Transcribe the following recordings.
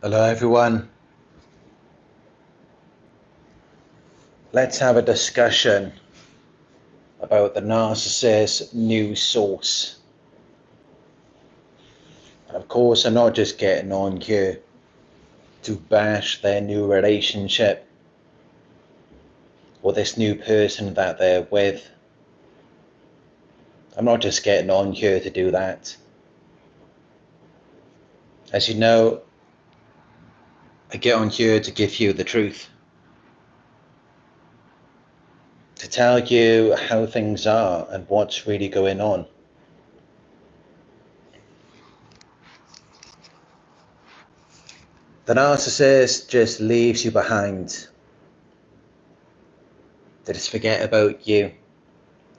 Hello everyone. Let's have a discussion about the narcissist news source. And of course, I'm not just getting on here to bash their new relationship or this new person that they're with. I'm not just getting on here to do that. As you know, I get on here to give you the truth, to tell you how things are and what's really going on. The narcissist just leaves you behind. They just forget about you.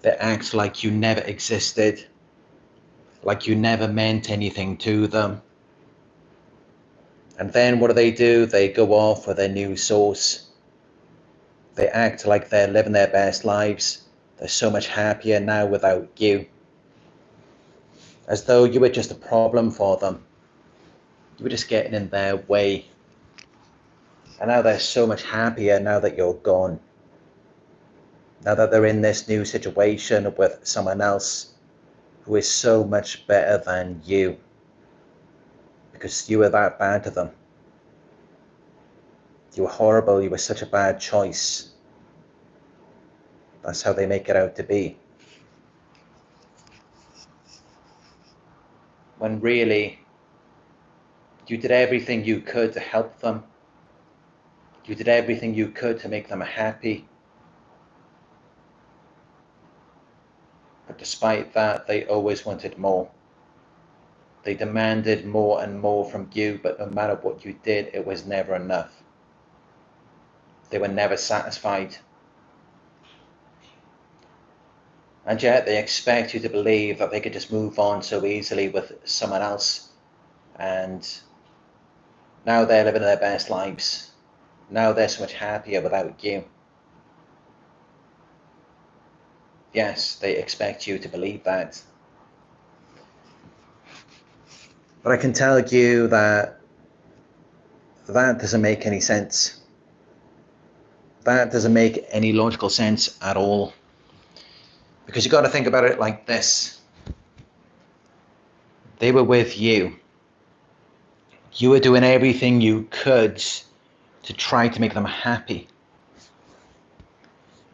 They act like you never existed, like you never meant anything to them. And then what do? They go off with their new source. They act like they're living their best lives. They're so much happier now without you. As though you were just a problem for them. You were just getting in their way. And now they're so much happier now that you're gone. Now that they're in this new situation with someone else who is so much better than you. Because you were that bad to them. You were horrible, you were such a bad choice. That's how they make it out to be. When really, you did everything you could to help them. You did everything you could to make them happy. But despite that, they always wanted more. They demanded more and more from you, but no matter what you did, it was never enough. They were never satisfied. And yet they expect you to believe that they could just move on so easily with someone else. And now they're living their best lives. Now they're so much happier without you. Yes, they expect you to believe that. But I can tell you that doesn't make any sense. That doesn't make any logical sense at all. Because you've got to think about it like this. They were with you. You were doing everything you could to try to make them happy.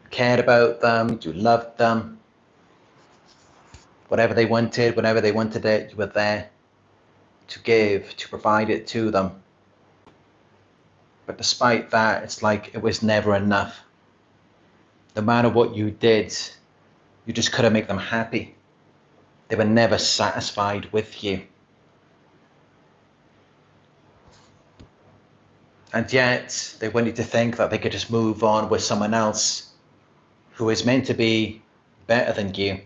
You cared about them, you loved them. Whatever they wanted, whenever they wanted it, you were there to give, to provide it to them. But despite that, it's like it was never enough. No matter what you did, you just couldn't make them happy. They were never satisfied with you. And yet, they want you to think that they could just move on with someone else who is meant to be better than you.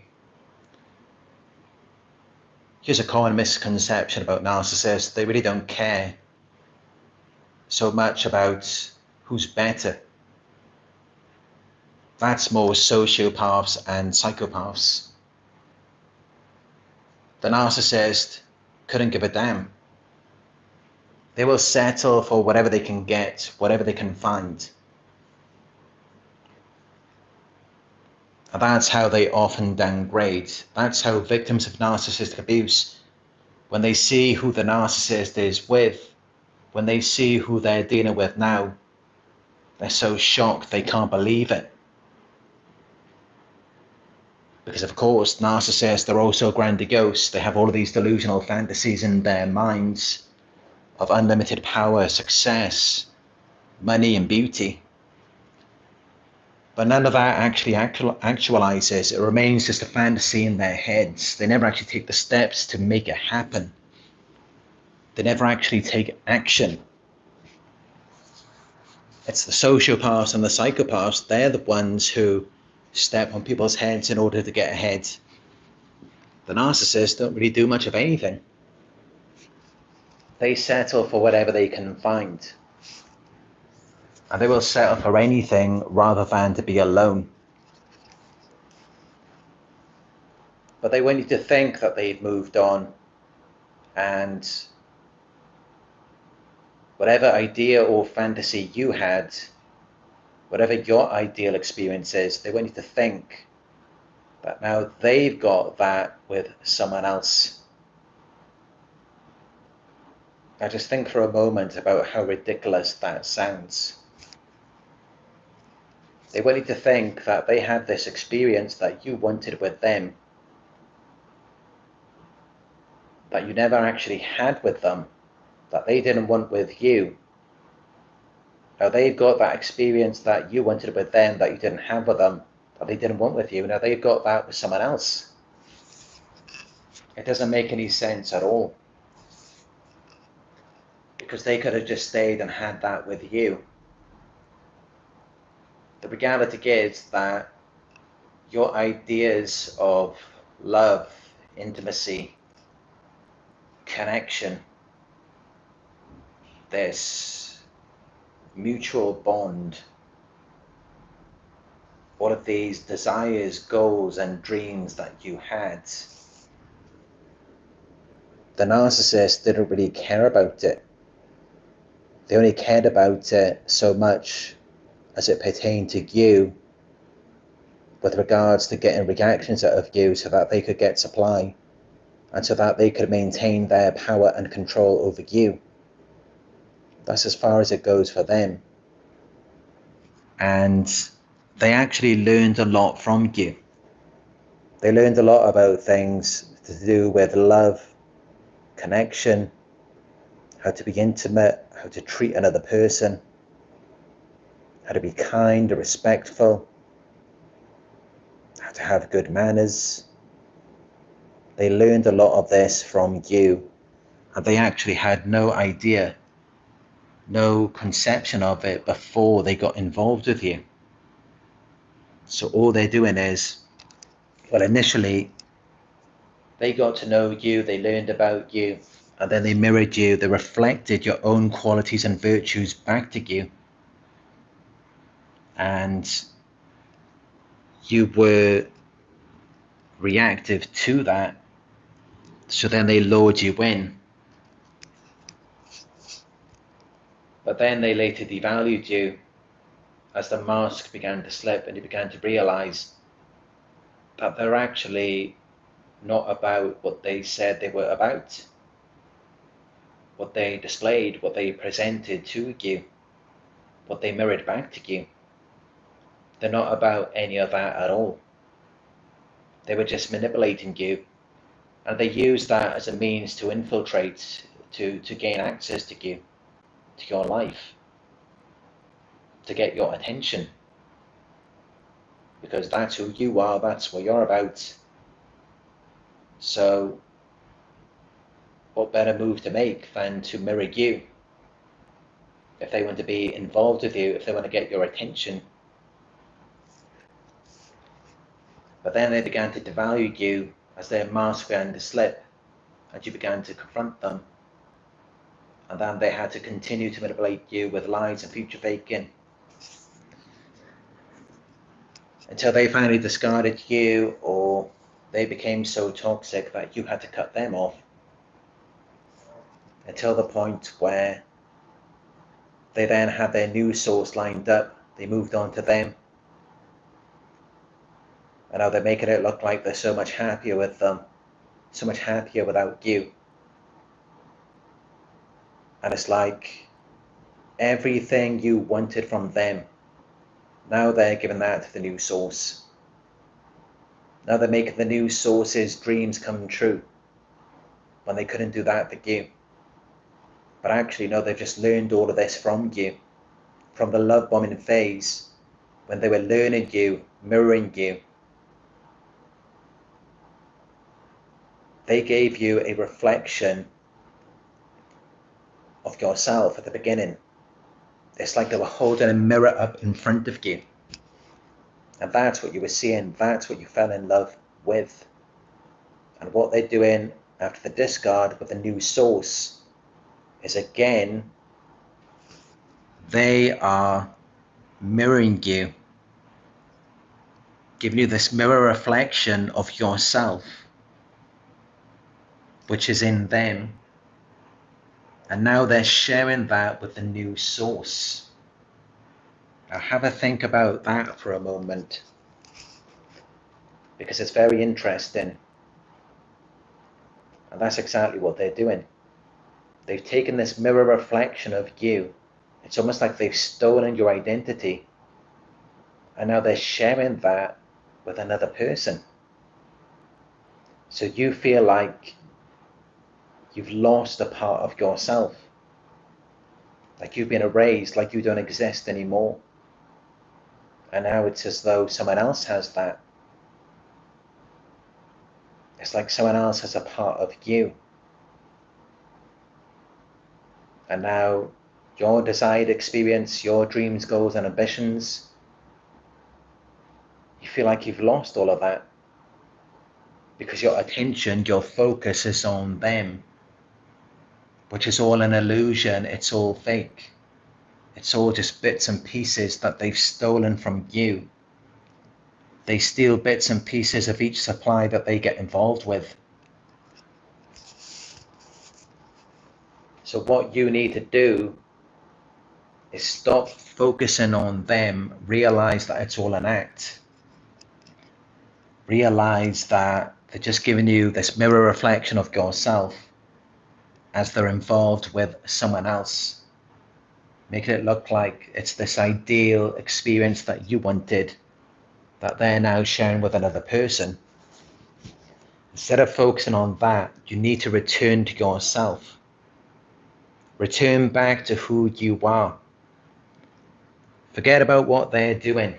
Here's a common misconception about narcissists. They really don't care so much about who's better. That's more sociopaths and psychopaths. The narcissist couldn't give a damn. They will settle for whatever they can get, whatever they can find. And that's how they often downgrade. That's how victims of narcissistic abuse, when they see who the narcissist is with, when they see who they're dealing with now, they're so shocked they can't believe it. Because of course, narcissists are also grandiose. They have all of these delusional fantasies in their minds of unlimited power, success, money and beauty. But none of that actually actualizes. It remains just a fantasy in their heads. They never actually take the steps to make it happen. They never actually take action. It's the sociopaths and the psychopaths. They're the ones who step on people's heads in order to get ahead. The narcissists don't really do much of anything. They settle for whatever they can find. And they will settle for anything rather than to be alone. But they want you to think that they've moved on and whatever idea or fantasy you had, whatever your ideal experience is, they want you to think that now they've got that with someone else. Now just think for a moment about how ridiculous that sounds. They want you to think that they had this experience that you wanted with them, that you never actually had with them, that they didn't want with you. Now they've got that experience that you wanted with them, that you didn't have with them, that they didn't want with you. Now they've got that with someone else. It doesn't make any sense at all, because they could have just stayed and had that with you. The reality is that your ideas of love, intimacy, connection, this mutual bond, all of these desires, goals, and dreams that you had, the narcissist didn't really care about it. They only cared about it so much as it pertained to you, with regards to getting reactions out of you so that they could get supply, and so that they could maintain their power and control over you. That's as far as it goes for them. And they actually learned a lot from you. They learned a lot about things to do with love, connection, how to be intimate, how to treat another person, how to be kind and respectful, how to have good manners. They learned a lot of this from you, and they actually had no idea, no conception of it before they got involved with you. So all they're doing is, well, initially they got to know you, they learned about you, and then they mirrored you, they reflected your own qualities and virtues back to you, and you were reactive to that. So then they lured you in, but then they later devalued you as the mask began to slip, and you began to realize that they're actually not about what they said they were about, what they displayed, what they presented to you, what they mirrored back to you. They're not about any of that at all. They were just manipulating you, and they used that as a means to infiltrate, to gain access to you, to your life, to get your attention, because that's who you are, that's what you're about. So what better move to make than to mirror you? If they want to be involved with you, if they want to get your attention. But then they began to devalue you as their mask began to slip, and you began to confront them. And then they had to continue to manipulate you with lies and future faking, until they finally discarded you, or they became so toxic that you had to cut them off, until the point where they then had their new source lined up. They moved on to them, and now they're making it look like they're so much happier with them, so much happier without you. And it's like everything you wanted from them, now they're giving that to the new source. Now they're making the new source's dreams come true, when they couldn't do that for you. But actually, no, they've just learned all of this from you, from the love bombing phase, when they were learning you, mirroring you. They gave you a reflection of yourself at the beginning. It's like they were holding a mirror up in front of you, and that's what you were seeing, that's what you fell in love with. And what they're doing after the discard with the new source is, again, they are mirroring you, giving you this mirror reflection of yourself, which is in them, And now they're sharing that with the new source. Now have a think about that for a moment, because it's very interesting. And that's exactly what they're doing. They've taken this mirror reflection of you. It's almost like they've stolen your identity. And now they're sharing that with another person. So you feel like you've lost a part of yourself. Like you've been erased, like you don't exist anymore. And now it's as though someone else has that. It's like someone else has a part of you. And now your desired experience, your dreams, goals, and ambitions, you feel like you've lost all of that. Because your attention, your focus is on them. Which is all an illusion, it's all fake. It's all just bits and pieces that they've stolen from you. They steal bits and pieces of each supply that they get involved with. So what you need to do is stop focusing on them, realize that it's all an act. Realize that they're just giving you this mirror reflection of yourself as they're involved with someone else, making it look like it's this ideal experience that you wanted that they're now sharing with another person. Instead of focusing on that, you need to return to yourself. Return back to who you are. Forget about what they're doing.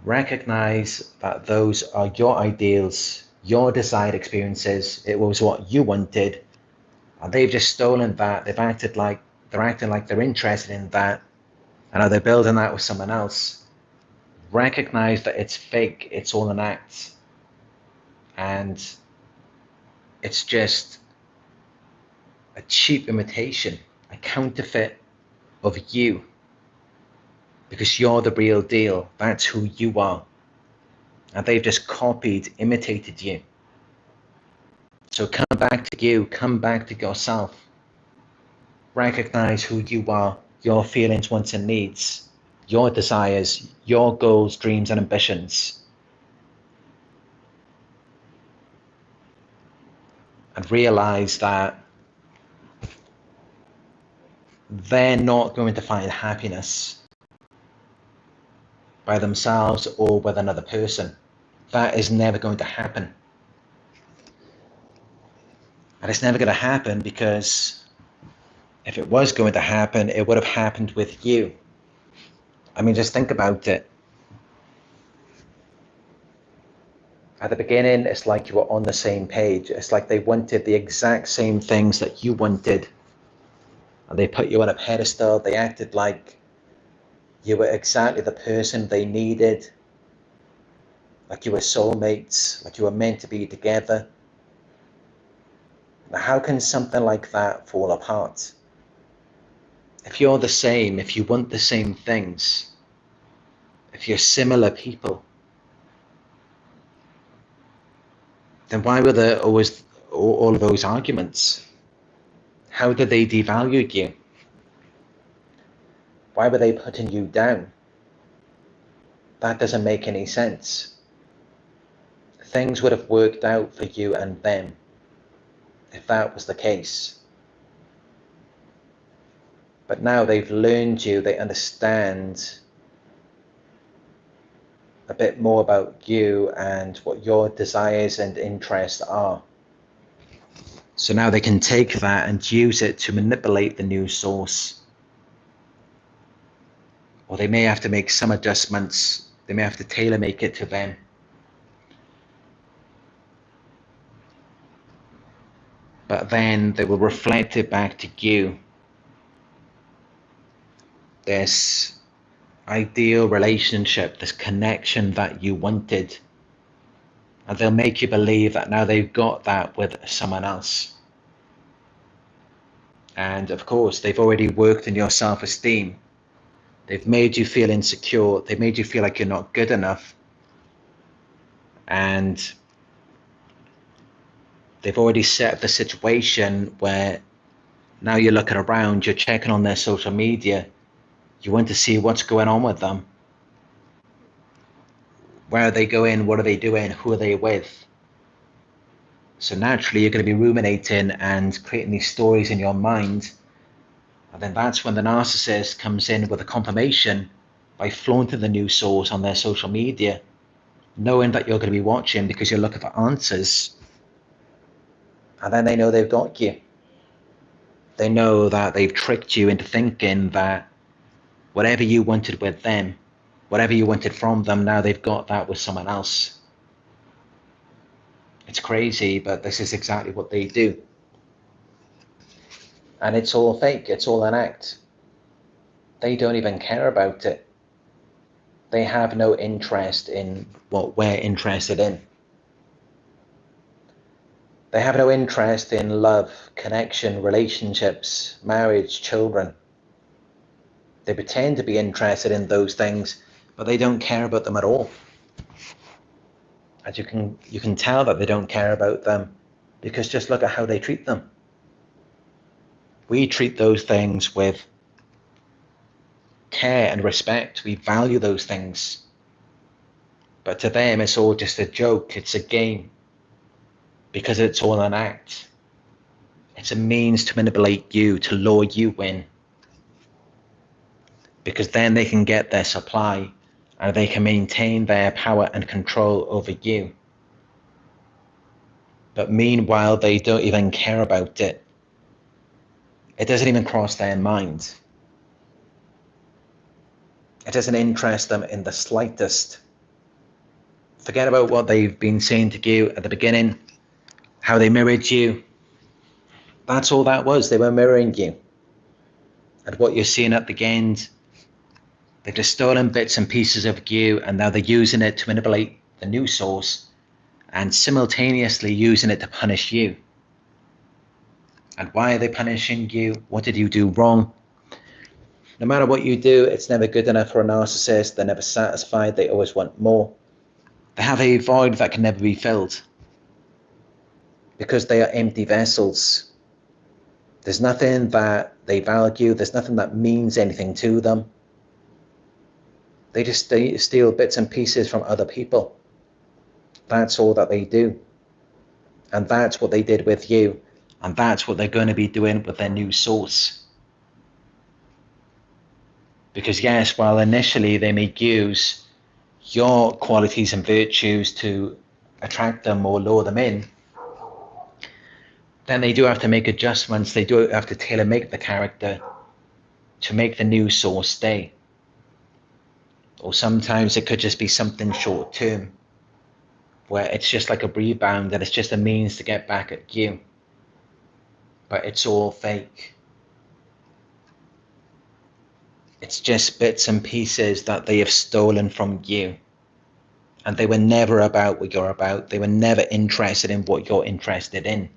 Recognize that those are your ideals, your desired experiences. It was what you wanted, and they've just stolen that. They're acting like they're interested in that, and now they're building that with someone else. Recognize that it's fake, it's all an act, and it's just a cheap imitation, a counterfeit of you, because you're the real deal. That's who you are, and they've just copied, imitated you. So come back to you, come back to yourself. Recognize who you are, your feelings, wants, and needs, your desires, your goals, dreams, and ambitions. And realize that they're not going to find happiness by themselves or with another person. That is never going to happen. And it's never going to happen because if it was going to happen, it would have happened with you. I mean, just think about it. At the beginning, it's like you were on the same page. It's like they wanted the exact same things that you wanted. And they put you on a pedestal. They acted like you were exactly the person they needed. Like you were soulmates, like you were meant to be together. Now, how can something like that fall apart? If you're the same, if you want the same things, if you're similar people, then why were there always all of those arguments? How did they devalue you? Why were they putting you down? That doesn't make any sense. Things would have worked out for you and them if that was the case. But now they've learned you, they understand a bit more about you and what your desires and interests are. So now they can take that and use it to manipulate the new source. Or they may have to make some adjustments. They may have to tailor make it to them. But then they will reflect it back to you. This ideal relationship, this connection that you wanted. And they'll make you believe that now they've got that with someone else. And of course, they've already worked in your self-esteem. They've made you feel insecure. They've made you feel like you're not good enough. And they've already set up the situation where Now you're looking around, you're checking on their social media, you want to see what's going on with them. Where are they going? What are they doing? Who are they with? So naturally, you're going to be ruminating and creating these stories in your mind. And then that's when the narcissist comes in with a confirmation by flaunting the news source on their social media, knowing that you're going to be watching because you're looking for answers. And then they know they've got you. They know that they've tricked you into thinking that whatever you wanted with them, whatever you wanted from them, now they've got that with someone else. It's crazy, but this is exactly what they do. And it's all fake, it's all an act. They don't even care about it. They have no interest in what we're interested in. They have no interest in love, connection, relationships, marriage, children. They pretend to be interested in those things, but they don't care about them at all. And you can tell that they don't care about them because just look at how they treat them. We treat those things with care and respect. We value those things. But to them, it's all just a joke. It's a game because it's all an act. It's a means to manipulate you, to lure you in. Because then they can get their supply and they can maintain their power and control over you. But meanwhile, they don't even care about it. It doesn't even cross their mind. It doesn't interest them in the slightest. Forget about what they've been saying to you at the beginning, how they mirrored you. That's all that was. They were mirroring you. And what you're seeing at the end, they've just stolen bits and pieces of you, and now they're using it to manipulate the news source and simultaneously using it to punish you. And why are they punishing you? What did you do wrong? No matter what you do, it's never good enough for a narcissist. They're never satisfied. They always want more. They have a void that can never be filled because they are empty vessels. There's nothing that they value. There's nothing that means anything to them. They just steal bits and pieces from other people. That's all that they do. And that's what they did with you. And that's what they're going to be doing with their new source. Because yes, while initially they may use your qualities and virtues to attract them or lure them in, then they do have to make adjustments. They do have to tailor make the character to make the new source stay. Or sometimes it could just be something short term, where it's just like a rebound and it's just a means to get back at you. But it's all fake. It's just bits and pieces that they have stolen from you. And they were never about what you're about. They were never interested in what you're interested in.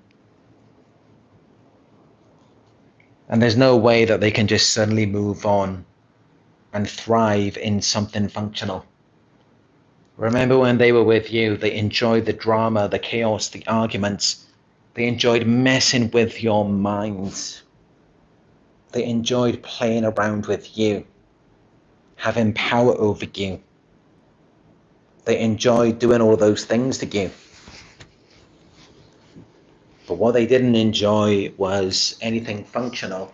And there's no way that they can just suddenly move on and thrive in something functional. Remember when they were with you, they enjoyed the drama, the chaos, the arguments. They enjoyed messing with your mind. They enjoyed playing around with you, having power over you. They enjoyed doing all those things to you. But what they didn't enjoy was anything functional,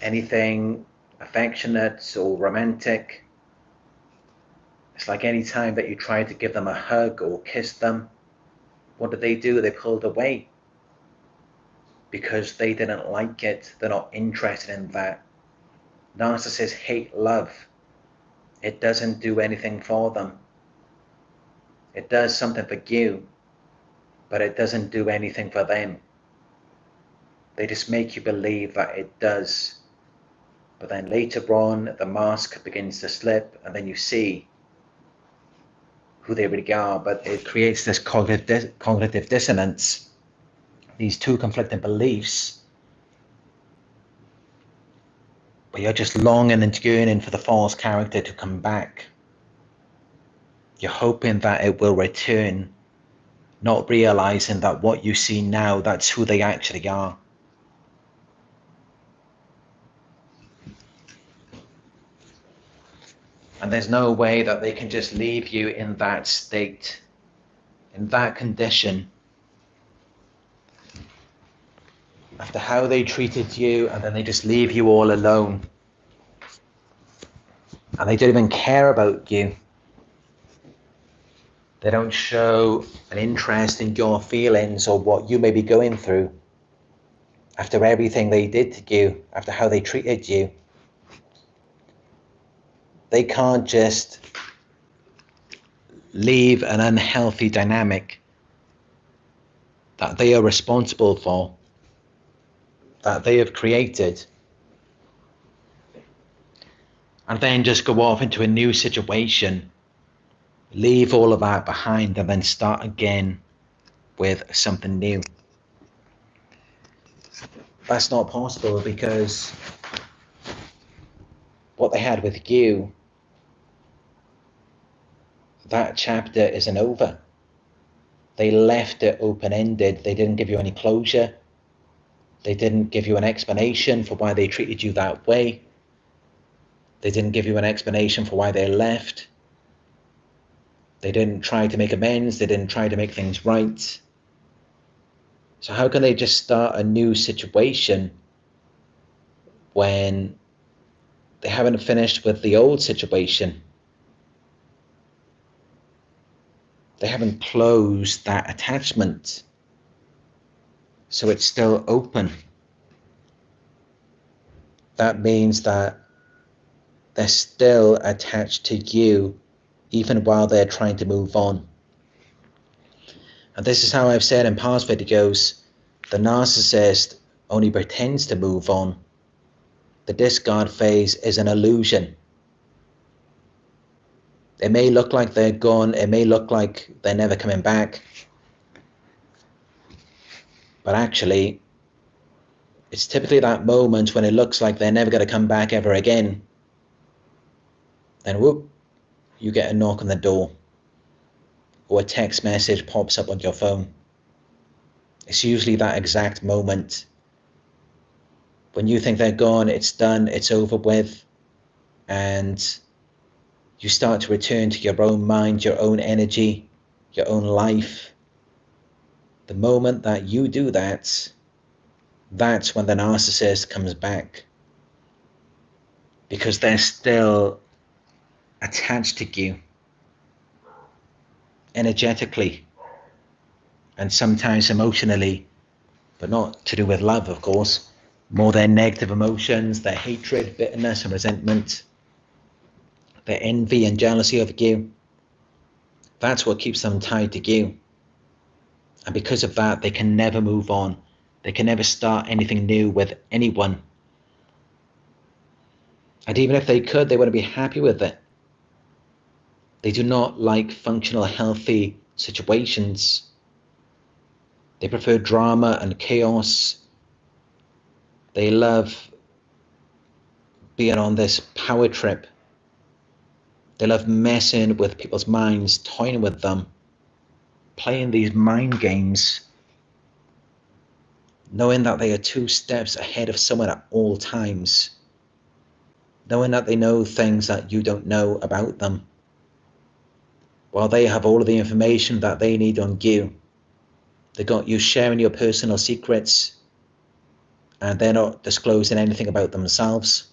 anything affectionate or romantic. It's like any time that you tried to give them a hug or kiss them, what did they do? They pulled away because they didn't like it. They're not interested in that. Narcissists hate love. It doesn't do anything for them. It does something for you, but it doesn't do anything for them. They just make you believe that it does. But then later on, the mask begins to slip, and then you see who they really are. But it creates this cognitive dissonance, these two conflicting beliefs, where you're just longing and yearning for the false character to come back. You're hoping that it will return, not realizing that what you see now, that's who they actually are. And there's no way that they can just leave you in that state, in that condition, after how they treated you, and then they just leave you all alone. And they don't even care about you. They don't show an interest in your feelings or what you may be going through after everything they did to you, after how they treated you. They can't just leave an unhealthy dynamic that they are responsible for, that they have created, and then just go off into a new situation, leave all of that behind, and then start again with something new. That's not possible, because what they had with you, that chapter isn't over. They left it open-ended. They didn't give you any closure. They didn't give you an explanation for why they treated you that way. They didn't give you an explanation for why they left. They didn't try to make amends. They didn't try to make things right. So how can they just start a new situation when they haven't finished with the old situation? They haven't closed that attachment, so it's still open. That means that they're still attached to you, even while they're trying to move on. And this is how I've said in past videos, the narcissist only pretends to move on. The discard phase is an illusion. It may look like they're gone, it may look like they're never coming back, but actually, it's typically that moment when it looks like they're never going to come back ever again. Then whoop, you get a knock on the door, or a text message pops up on your phone. It's usually that exact moment when you think they're gone, it's done, it's over with, and you start to return to your own mind, your own energy, your own life. The moment that you do that, that's when the narcissist comes back, because they're still attached to you energetically and sometimes emotionally, but not to do with love, of course. More their negative emotions, their hatred, bitterness and resentment, their envy and jealousy of you. That's what keeps them tied to you. And because of that, they can never move on. They can never start anything new with anyone. And even if they could, they wouldn't be happy with it. They do not like functional, healthy situations. They prefer drama and chaos. They love being on this power trip. They love messing with people's minds, toying with them, playing these mind games, knowing that they are 2 steps ahead of someone at all times, knowing that they know things that you don't know about them, while they have all of the information that they need on you. They got you sharing your personal secrets, and they're not disclosing anything about themselves.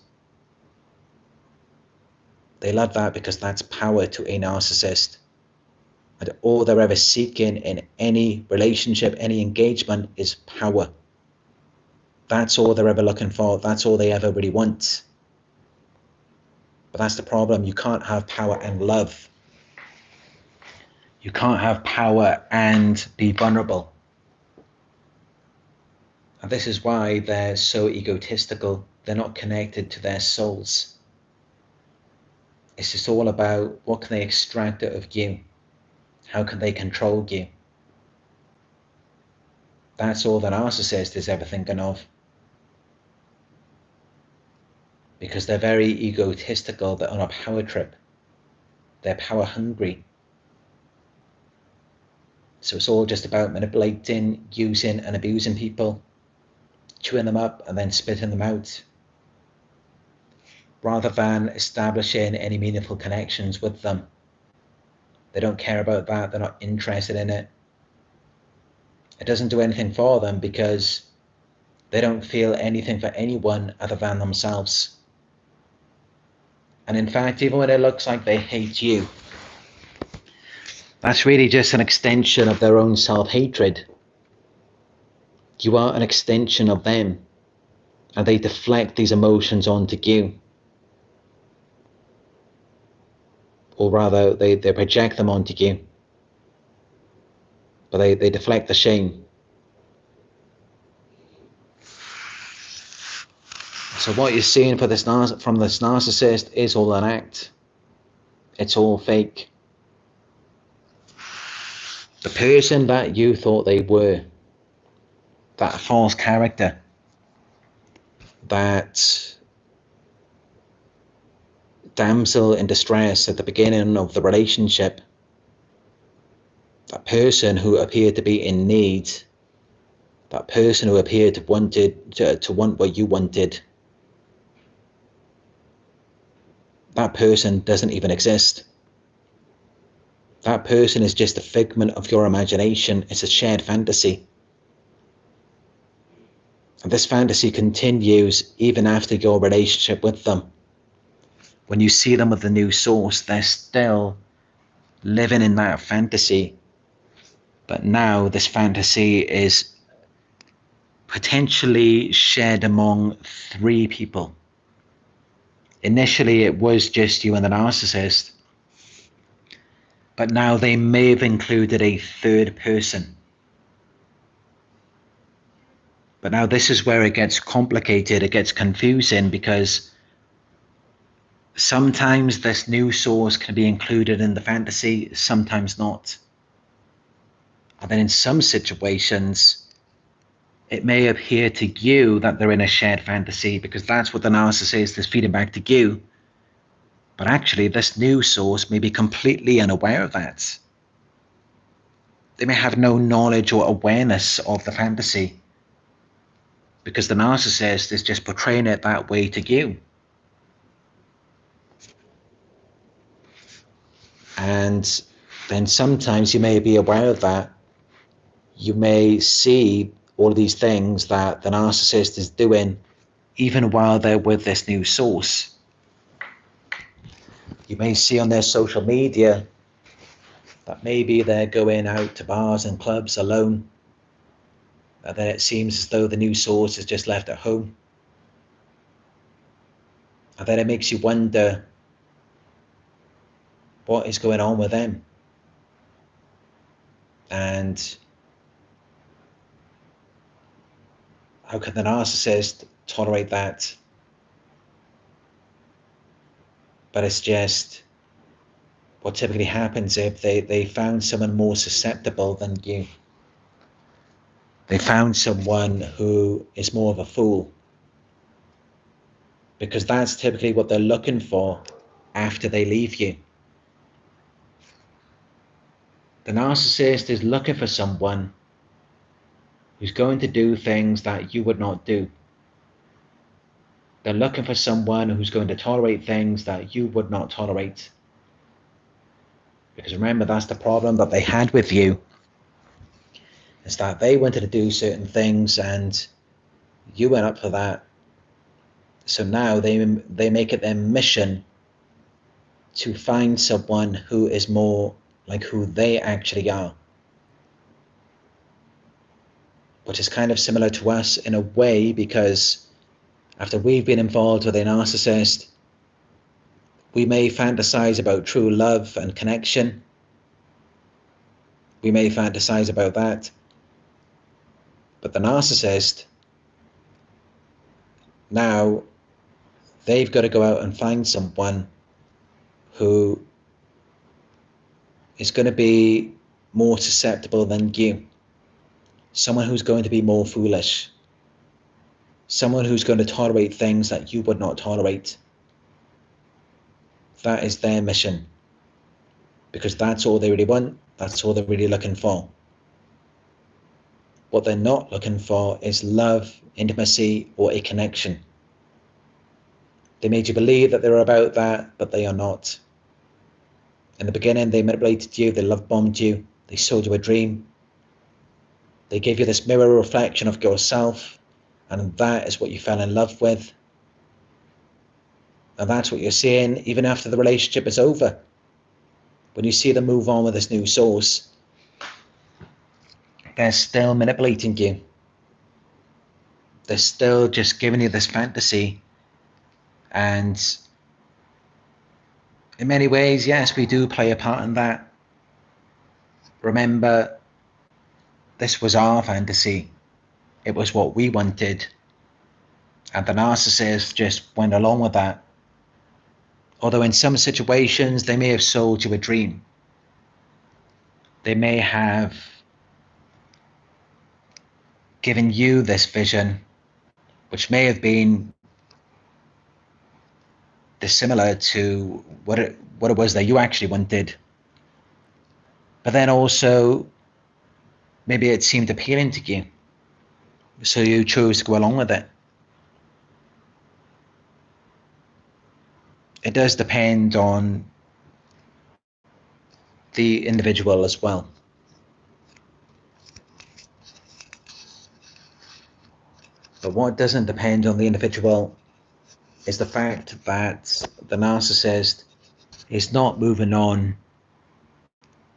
They love that because that's power to a narcissist. And all they're ever seeking in any relationship, any engagement, is power. That's all they're ever looking for. That's all they ever really want. But that's the problem. You can't have power and love. You can't have power and be vulnerable. And this is why they're so egotistical. They're not connected to their souls. It's just all about what can they extract out of you? How can they control you? That's all the narcissist is ever thinking of. Because they're very egotistical, they're on a power trip. They're power hungry. So it's all just about manipulating, using and abusing people, chewing them up and then spitting them out, rather than establishing any meaningful connections with them. They don't care about that. They're not interested in it. It doesn't do anything for them because they don't feel anything for anyone other than themselves. And in fact, even when it looks like they hate you, that's really just an extension of their own self-hatred. You are an extension of them, and they deflect these emotions onto you. Or rather, they project them onto you. But they deflect the shame. So what you're seeing from this narcissist is all an act. It's all fake. The person that you thought they were, that false character, that damsel in distress at the beginning of the relationship, that person who appeared to be in need, that person who appeared to want what you wanted, that person doesn't even exist. That person is just a figment of your imagination. It's a shared fantasy. And this fantasy continues even after your relationship with them. When you see them with the new source, they're still living in that fantasy. But now this fantasy is potentially shared among 3 people. Initially, it was just you and the narcissist. But now they may have included a 3rd person. But now this is where it gets complicated, it gets confusing, because sometimes this new source can be included in the fantasy, sometimes not. And then in some situations, it may appear to you that they're in a shared fantasy because that's what the narcissist is feeding back to you. But actually, this new source may be completely unaware of that. They may have no knowledge or awareness of the fantasy because the narcissist is just portraying it that way to you. And then sometimes you may be aware of that. You may see all of these things that the narcissist is doing even while they're with this new source. You may see on their social media that maybe they're going out to bars and clubs alone, and then it seems as though the new source is just left at home. And then it makes you wonder what is going on with them. And how can the narcissist tolerate that? But it's just what typically happens if they found someone more susceptible than you. They found someone who is more of a fool. Because that's typically what they're looking for after they leave you. The narcissist is looking for someone who's going to do things that you would not do. They're looking for someone who's going to tolerate things that you would not tolerate. Because remember, that's the problem that they had with you. Is that they wanted to do certain things and you went up for that. So now they make it their mission to find someone who is more like who they actually are. Which is kind of similar to us in a way, because after we've been involved with a narcissist, we may fantasize about true love and connection. We may fantasize about that. But the narcissist, now they've got to go out and find someone who is going to be more susceptible than you. Someone who's going to be more foolish. Someone who's going to tolerate things that you would not tolerate. That is their mission. Because that's all they really want. That's all they're really looking for. What they're not looking for is love, intimacy, or a connection. They made you believe that they're about that, but they are not. In the beginning, they manipulated you, they love bombed you, they sold you a dream. They gave you this mirror reflection of yourself, and that is what you fell in love with. And that's what you're seeing even after the relationship is over. When you see them move on with this new source, they're still manipulating you. They're still just giving you this fantasy. And in many ways, yes, we do play a part in that. Remember, this was our fantasy. It was what we wanted. And the narcissist just went along with that. Although in some situations, they may have sold you a dream. They may have given you this vision, which may have been dissimilar to what it was that you actually wanted. But then also, maybe it seemed appealing to you, so you chose to go along with it. It does depend on the individual as well. But what doesn't depend on the individual is the fact that the narcissist is not moving on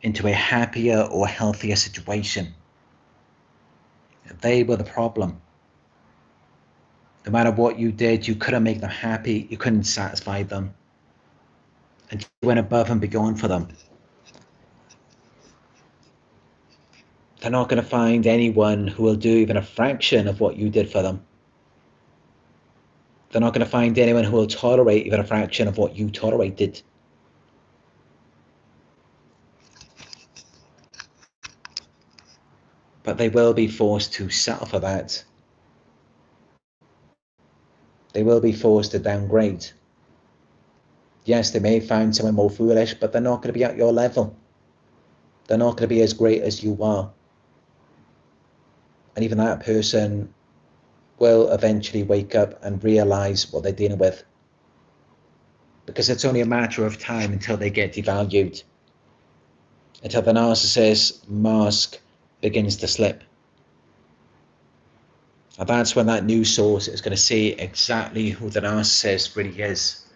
into a happier or healthier situation. They were the problem. No matter what you did, you couldn't make them happy, you couldn't satisfy them. And you went above and beyond for them. They're not going to find anyone who will do even a fraction of what you did for them. They're not going to find anyone who will tolerate even a fraction of what you tolerated. But they will be forced to settle for that. They will be forced to downgrade. Yes, they may find someone more foolish, but they're not going to be at your level. They're not going to be as great as you are. And even that person will eventually wake up and realize what they're dealing with. Because it's only a matter of time until they get devalued. Until the narcissist mask begins to slip. And that's when that new source is going to see exactly who the narcissist really is.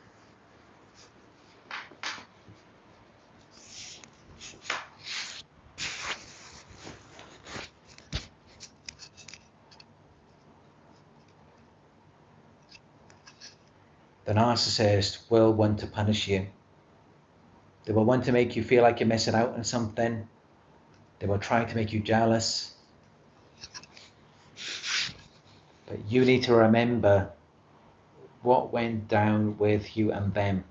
The narcissist will want to punish you. They will want to make you feel like you're missing out on something. They will try to make you jealous. But you need to remember what went down with you and them.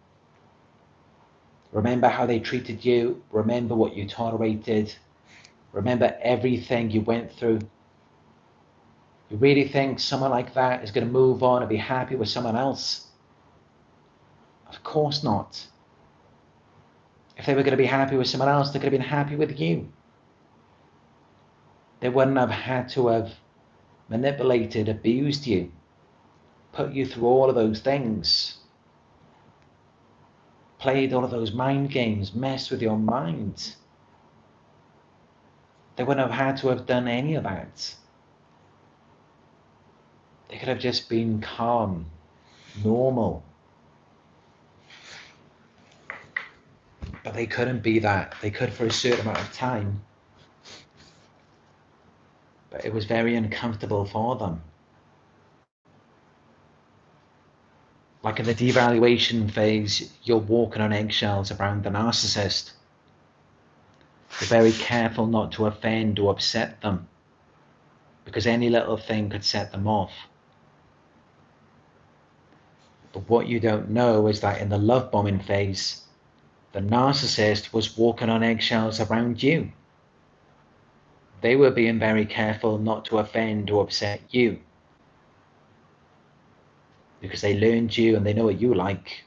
Remember how they treated you. Remember what you tolerated. Remember everything you went through. You really think someone like that is going to move on and be happy with someone else? Of course not. If they were going to be happy with someone else, they could have been happy with you. They wouldn't have had to have manipulated, abused you, put you through all of those things, played all of those mind games, messed with your mind. They wouldn't have had to have done any of that. They could have just been calm, normal. But they couldn't be that. They could for a certain amount of time. But it was very uncomfortable for them. Like in the devaluation phase, you're walking on eggshells around the narcissist. You're very careful not to offend or upset them, because any little thing could set them off. But what you don't know is that in the love bombing phase, the narcissist was walking on eggshells around you. They were being very careful not to offend or upset you, because they learned you and they know what you like,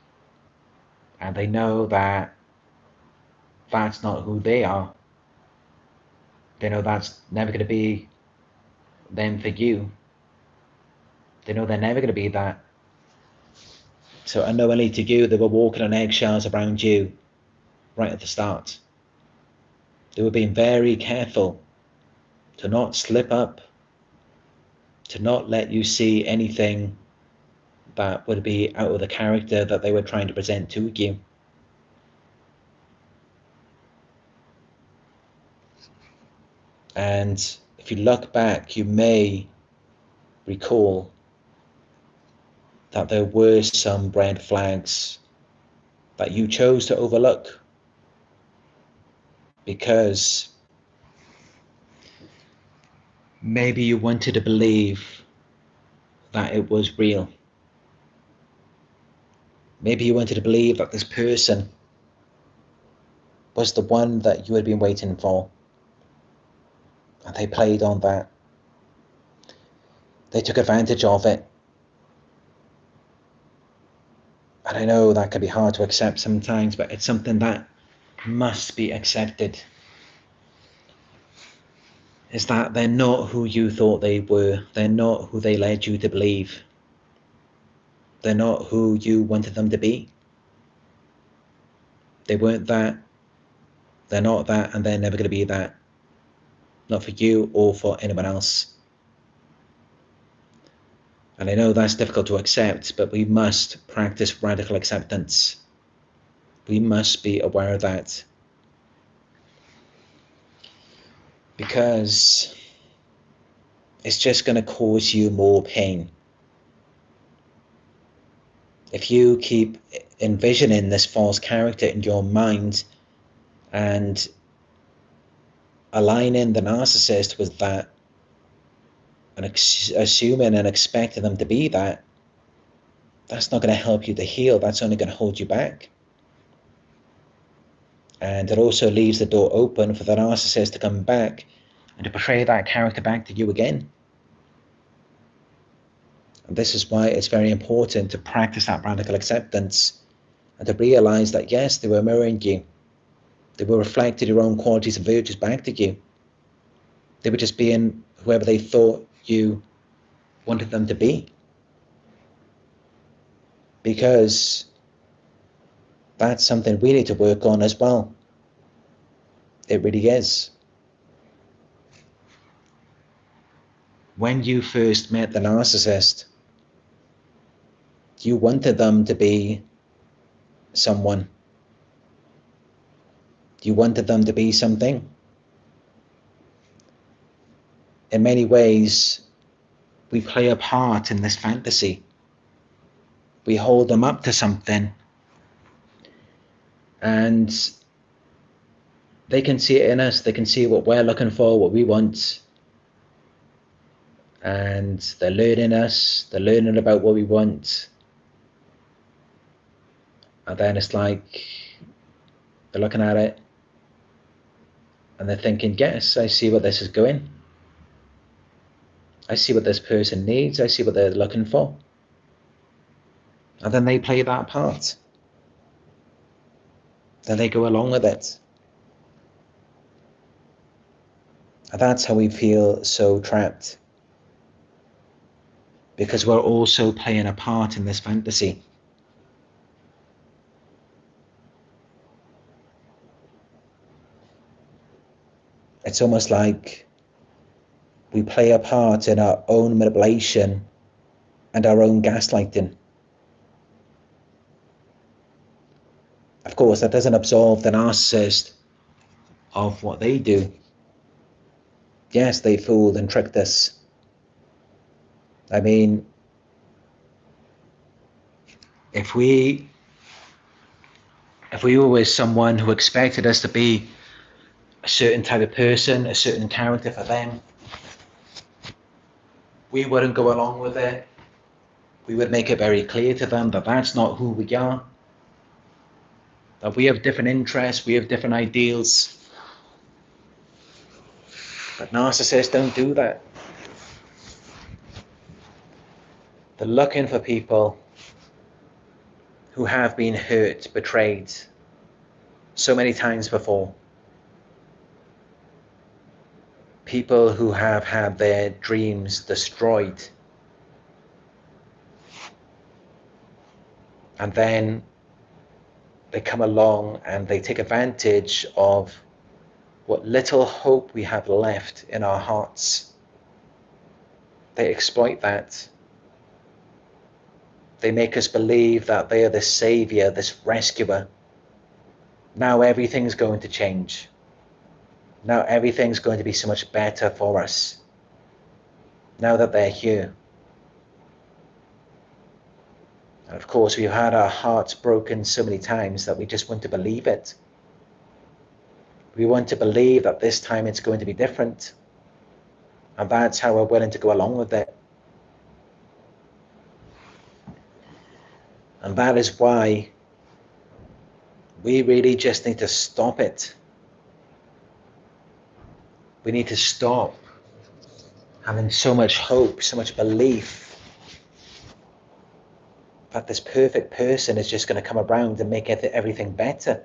and they know that that's not who they are. They know that's never going to be them for you. They know they're never going to be that. So unknowingly to you, they were walking on eggshells around you right at the start. They were being very careful to not slip up, to not let you see anything that would be out of the character that they were trying to present to you. And if you look back, you may recall that there were some red flags that you chose to overlook because maybe you wanted to believe that it was real. Maybe you wanted to believe that this person was the one that you had been waiting for. And they played on that. They took advantage of it. And I know that can be hard to accept sometimes, but it's something that must be accepted. Is that they're not who you thought they were. They're not who they led you to believe. They're not who you wanted them to be. They weren't that. They're not that, and they're never going to be that. Not for you or for anyone else. And I know that's difficult to accept, but we must practice radical acceptance. We must be aware of that. Because it's just going to cause you more pain. If you keep envisioning this false character in your mind and aligning the narcissist with that and assuming and expecting them to be that, that's not going to help you to heal. That's only going to hold you back. And it also leaves the door open for the narcissist to come back and to portray that character back to you again. And this is why it's very important to practice that radical acceptance and to realize that yes, they were mirroring you. They were reflecting your own qualities and virtues back to you. They were just being whoever they thought you wanted them to be. Because that's something we need to work on as well. It really is. When you first met the narcissist, you wanted them to be someone. You wanted them to be something. In many ways, we play a part in this fantasy. We hold them up to something, and they can see it in us. They can see what we're looking for, what we want, and they're learning us. They're learning about what we want, and then it's like they're looking at it and they're thinking, yes, I see what this is going. I see what this person needs. I see what they're looking for. And then they play that part. Then they go along with it. And that's how we feel so trapped. Because we're also playing a part in this fantasy. It's almost like we play a part in our own manipulation and our own gaslighting. Of course, that doesn't absolve the narcissist of what they do. Yes, they fooled and tricked us. I mean, if we were with someone who expected us to be a certain type of person, a certain character for them, we wouldn't go along with it. We would make it very clear to them that that's not who we are. That we have different interests, we have different ideals. But narcissists don't do that. They're looking for people who have been hurt, betrayed so many times before. people who have had their dreams destroyed, and then they come along and they take advantage of what little hope we have left in our hearts. They exploit that. They make us believe that they are this savior, this rescuer. Now everything's going to change. Now everything's going to be so much better for us. Now that they're here. And of course, we've had our hearts broken so many times that we just want to believe it. We want to believe that this time it's going to be different. And that's how we're willing to go along with it. And that is why we really just need to stop it. We need to stop having so much hope, so much belief that this perfect person is just going to come around and make everything better.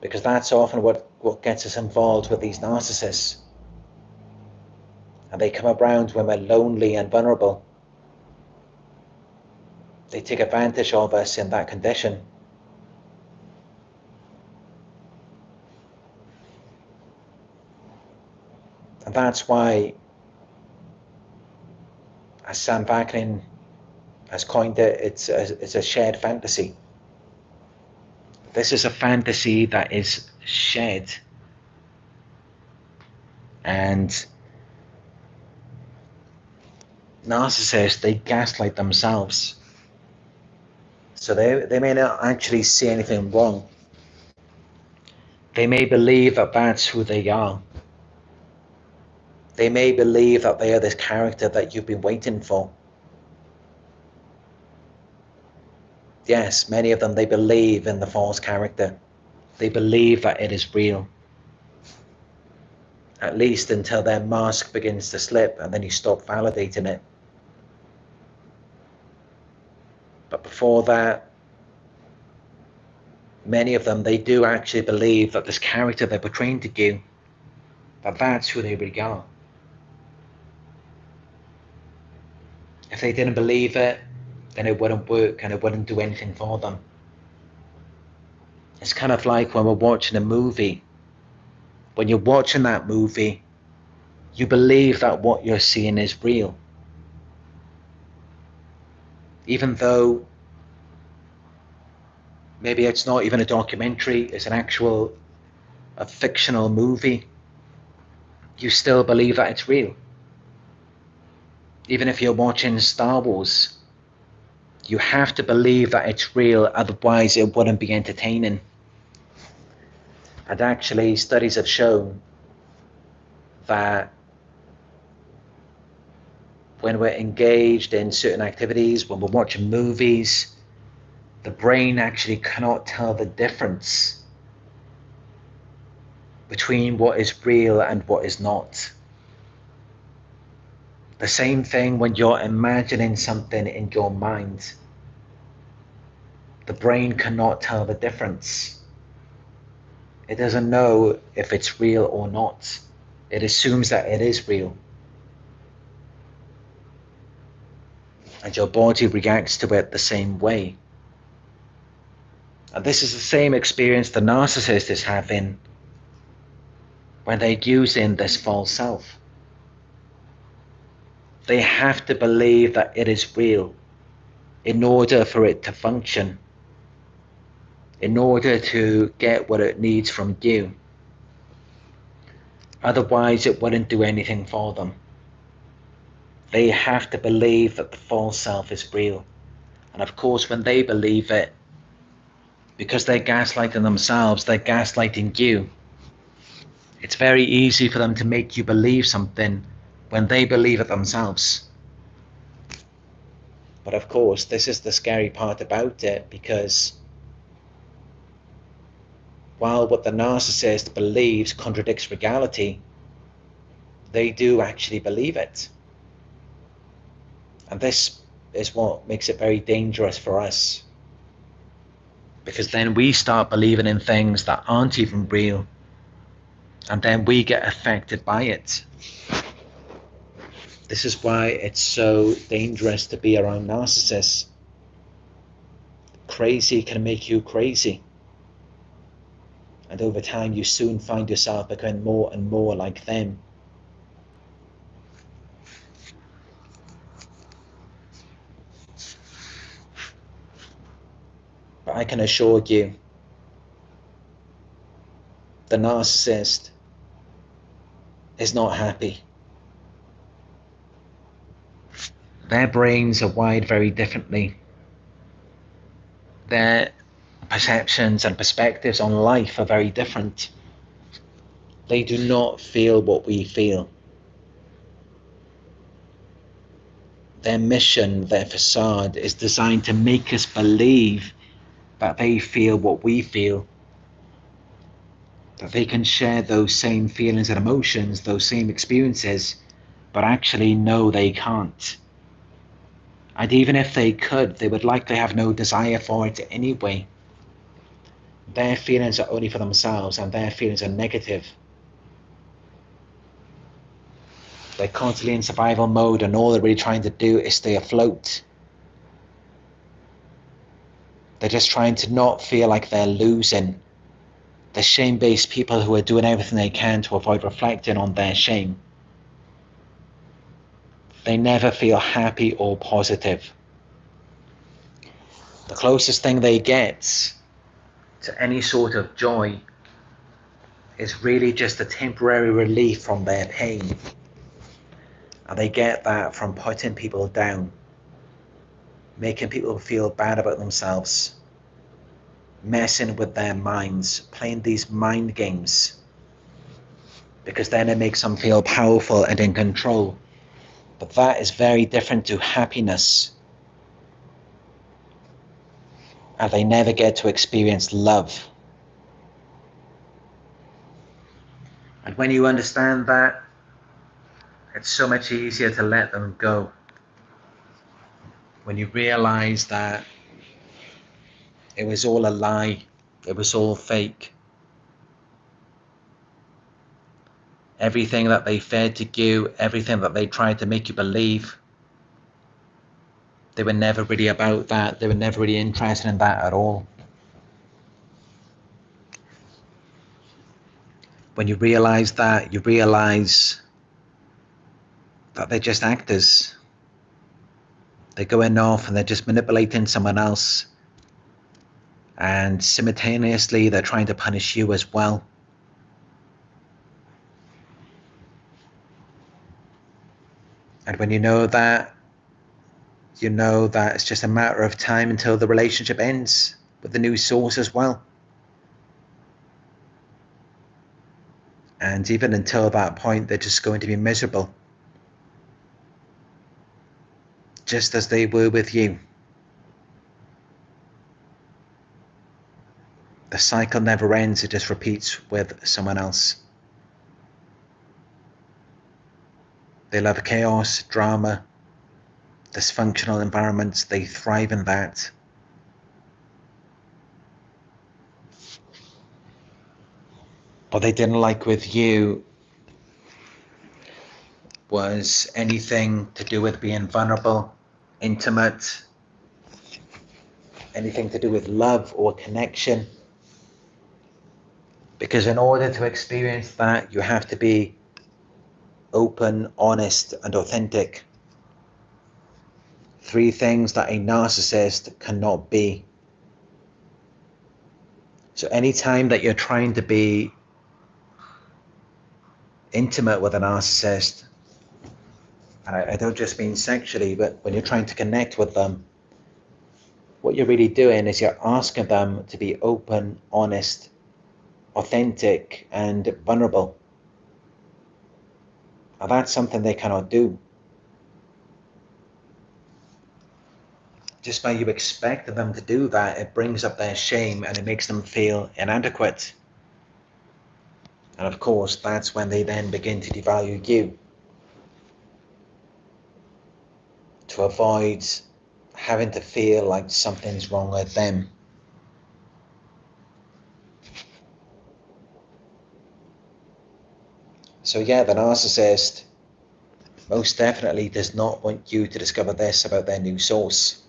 Because that's often what gets us involved with these narcissists. And they come around when we're lonely and vulnerable. They take advantage of us in that condition. And that's why, as Sam Vaknin has coined it, it's a shared fantasy. This is a fantasy that is shared. And narcissists, they gaslight themselves. So they may not actually see anything wrong. They may believe that that's who they are. They may believe that they are this character that you've been waiting for. Yes, many of them, they believe in the false character. They believe that it is real. At least until their mask begins to slip and then you stop validating it. But before that, many of them, they do actually believe that this character they're portraying to you, that that's who they really are. If they didn't believe it, then it wouldn't work and it wouldn't do anything for them. It's kind of like when we're watching a movie. When you're watching that movie, you believe that what you're seeing is real. Even though maybe it's not even a documentary, it's a fictional movie, you still believe that it's real. Even if you're watching Star Wars, you have to believe that it's real, otherwise it wouldn't be entertaining. And actually, studies have shown that when we're engaged in certain activities, when we're watching movies, the brain actually cannot tell the difference between what is real and what is not. The same thing when you're imagining something in your mind. The brain cannot tell the difference. It doesn't know if it's real or not. It assumes that it is real. And your body reacts to it the same way. And this is the same experience the narcissist is having when they're using this false self. They have to believe that it is real in order for it to function, in order to get what it needs from you. Otherwise, it wouldn't do anything for them. They have to believe that the false self is real. And of course, when they believe it, because they're gaslighting themselves, they're gaslighting you. It's very easy for them to make you believe something when they believe it themselves. But of course, this is the scary part about it, because while what the narcissist believes contradicts reality, they do actually believe it. And this is what makes it very dangerous for us. Because then we start believing in things that aren't even real. And then we get affected by it. This is why it's so dangerous to be around narcissists. Crazy can make you crazy. And over time, you soon find yourself becoming more and more like them. But I can assure you, the narcissist is not happy. Their brains are wired very differently. Their perceptions and perspectives on life are very different. They do not feel what we feel. Their mission, their facade, is designed to make us believe that they feel what we feel, that they can share those same feelings and emotions, those same experiences, but actually no, they can't. And even if they could, they would likely have no desire for it anyway. Their feelings are only for themselves, and their feelings are negative. They're constantly in survival mode, and all they're really trying to do is stay afloat. They're just trying to not feel like they're losing. They're shame-based people who are doing everything they can to avoid reflecting on their shame. They never feel happy or positive. The closest thing they get to any sort of joy is really just a temporary relief from their pain. And they get that from putting people down, making people feel bad about themselves, messing with their minds, playing these mind games, because then it makes them feel powerful and in control. But that is very different to happiness. And they never get to experience love. And when you understand that, it's so much easier to let them go. When you realize that it was all a lie, it was all fake. Everything that they fed to you, everything that they tried to make you believe, they were never really about that. They were never really interested in that at all. When you realize that, you realize that they're just actors. They're going off and they're just manipulating someone else. And simultaneously, they're trying to punish you as well. And when you know that it's just a matter of time until the relationship ends with the new source as well. And even until that point, they're just going to be miserable. Just as they were with you. The cycle never ends, it just repeats with someone else. They love chaos, drama, dysfunctional environments, they thrive in that. What they didn't like with you was anything to do with being vulnerable, intimate, anything to do with love or connection. Because in order to experience that, you have to be open, honest, and authentic. 3 things that a narcissist cannot be. So anytime that you're trying to be intimate with a narcissist, and I don't just mean sexually, but when you're trying to connect with them, what you're really doing is you're asking them to be open, honest, authentic, and vulnerable. And that's something they cannot do. Just by you expecting them to do that, it brings up their shame and it makes them feel inadequate. And of course, that's when they then begin to devalue you, to avoid having to feel like something's wrong with them. So yeah, the narcissist most definitely does not want you to discover this about their new source.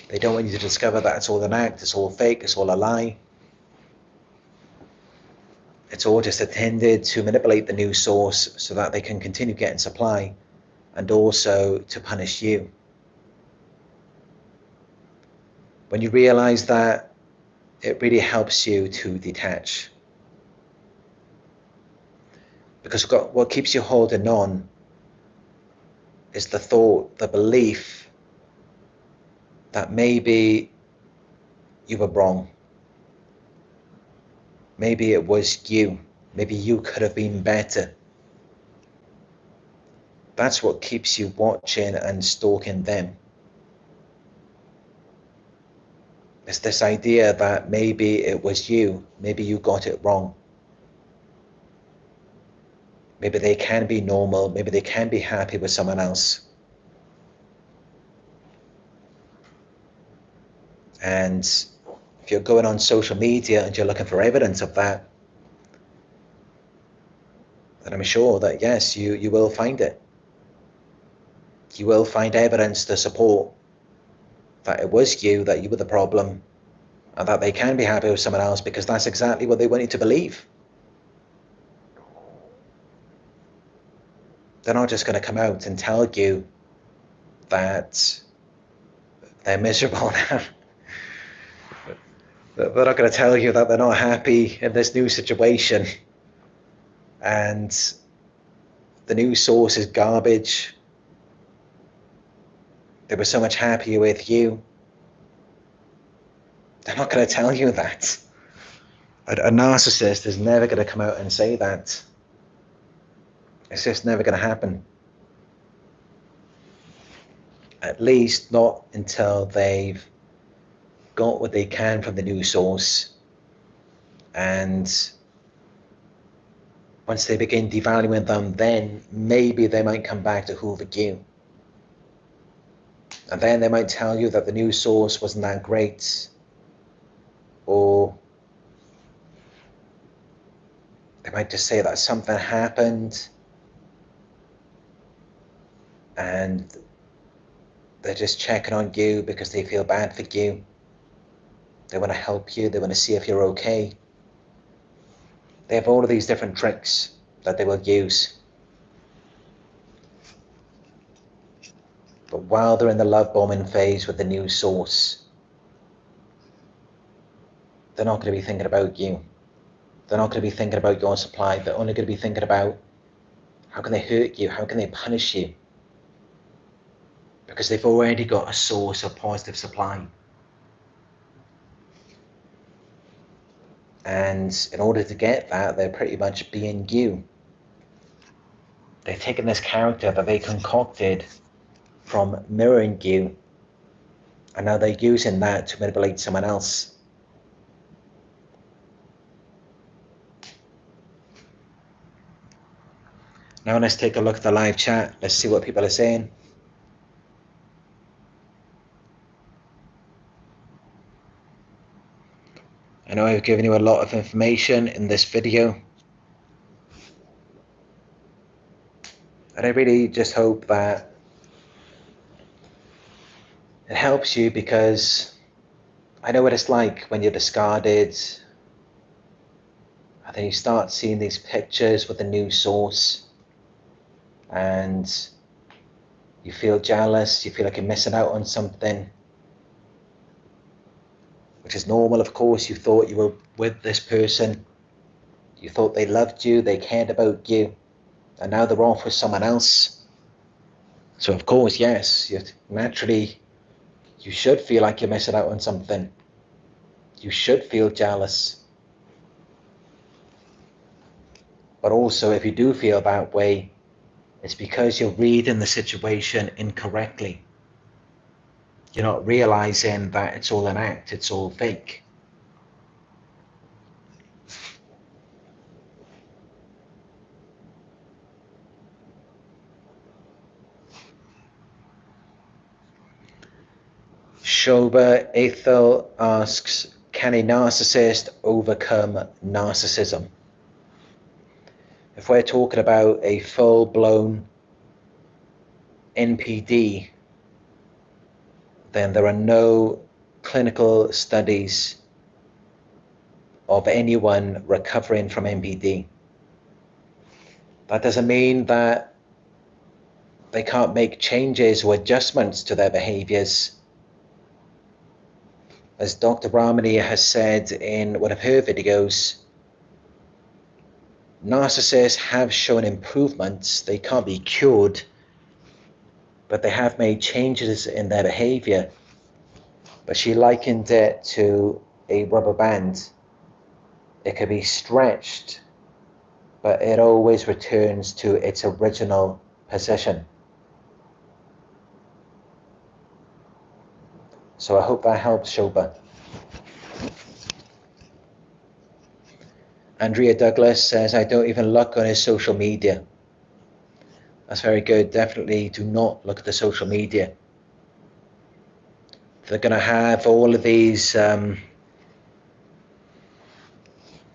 They don't want you to discover that it's all an act, it's all fake, it's all a lie. It's all just intended to manipulate the new source so that they can continue getting supply and also to punish you. When you realize that, it really helps you to detach. Because what keeps you holding on is the thought, the belief that maybe you were wrong. Maybe it was you. Maybe you could have been better. That's what keeps you watching and stalking them. It's this idea that maybe it was you. Maybe you got it wrong. Maybe they can be normal. Maybe they can be happy with someone else. And if you're going on social media and you're looking for evidence of that, then I'm sure that yes, you will find it. You will find evidence to support that it was you, that you were the problem, and that they can be happy with someone else because that's exactly what they want you to believe. They're not just going to come out and tell you that they're miserable now. They're not going to tell you that they're not happy in this new situation and the new source is garbage. They were so much happier with you. They're not going to tell you that. A narcissist is never going to come out and say that. It's just never going to happen. At least not until they've got what they can from the new source. And once they begin devaluing them, then maybe they might come back to hoover you. And then they might tell you that the new source wasn't that great. Or they might just say that something happened and they're just checking on you because they feel bad for you. They want to help you. They want to see if you're okay. They have all of these different tricks that they will use. But while they're in the love bombing phase with the new source, they're not going to be thinking about you. They're not going to be thinking about your supply. They're only going to be thinking about how can they hurt you? How can they punish you? Because they've already got a source of positive supply. And in order to get that, they're pretty much being you. They're taking this character that they concocted from mirroring you, and now they're using that to manipulate someone else. Now let's take a look at the live chat. Let's see what people are saying. I know I've given you a lot of information in this video, and I really just hope that it helps you, because I know what it's like when you're discarded and then you start seeing these pictures with a new source and you feel jealous, you feel like you're missing out on something, which is normal. Of course, you thought you were with this person, you thought they loved you, they cared about you, and now they're off with someone else. So of course, yes, naturally you should feel like you're missing out on something. You should feel jealous. But also, if you do feel that way, it's because you're reading the situation incorrectly. You're not realizing that it's all an act, it's all fake. Shoba Ethel asks, can a narcissist overcome narcissism? if we're talking about a full-blown NPD, then there are no clinical studies of anyone recovering from NPD. That doesn't mean that they can't make changes or adjustments to their behaviors. As Dr. Ramani has said in one of her videos, narcissists have shown improvements. They can't be cured, but they have made changes in their behavior. But she likened it to a rubber band. It can be stretched, but it always returns to its original position. So I hope that helps, Shoba. Andrea Douglas says, I don't even look on his social media. That's very good. Definitely do not look at the social media. They're going to have all of these,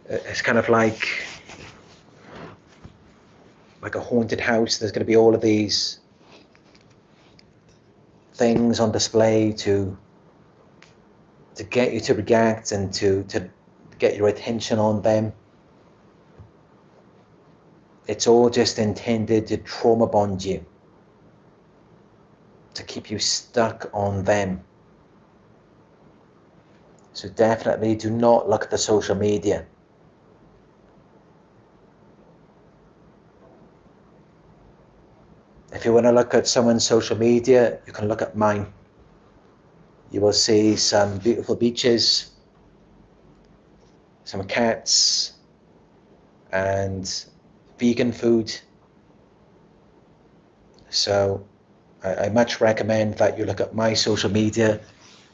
it's kind of like a haunted house. There's going to be all of these things on display to get you to react and to get your attention on them. It's all just intended to trauma bond you, to keep you stuck on them. So definitely do not look at the social media. If you want to look at someone's social media, you can look at mine. You will see some beautiful beaches, some cats, and vegan food. So I much recommend that you look at my social media